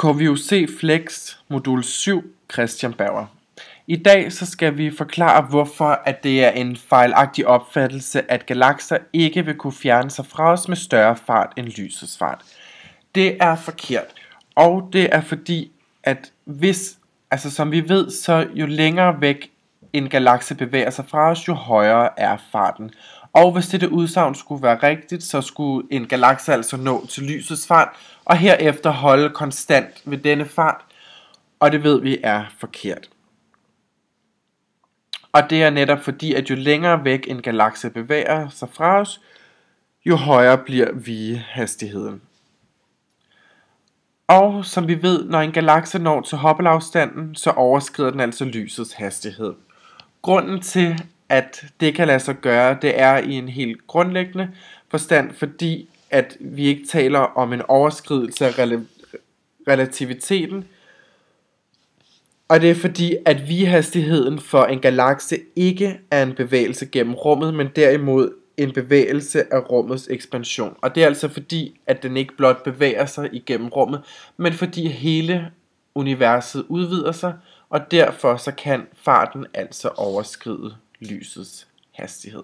KVUC Flex modul 7, Christian Berger. I dag så skal vi forklare, hvorfor at det er en fejlagtig opfattelse, at galakser ikke vil kunne fjerne sig fra os med større fart end lysets fart. Det er forkert, og det er fordi, at som vi ved, så jo længere væk en galakse bevæger sig fra os, jo højere er farten. Og hvis dette udsagn skulle være rigtigt, så skulle en galakse altså nå til lysets fart, og herefter holde konstant ved denne fart, og det ved vi er forkert. Og det er netop fordi, at jo længere væk en galakse bevæger sig fra os, jo højere bliver vigehastigheden. Og som vi ved, når en galakse når til Hubble-afstanden, så overskrider den altså lysets hastighed. Grunden til, at det kan lade sig gøre, det er i en helt grundlæggende forstand, fordi at vi ikke taler om en overskridelse af relativiteten. Og det er fordi, at vigehastigheden for en galakse ikke er en bevægelse gennem rummet, men derimod en bevægelse af rummets ekspansion. Og det er altså fordi, at den ikke blot bevæger sig igennem rummet, men fordi hele universet udvider sig, og derfor så kan farten altså overskride lysets hastighed.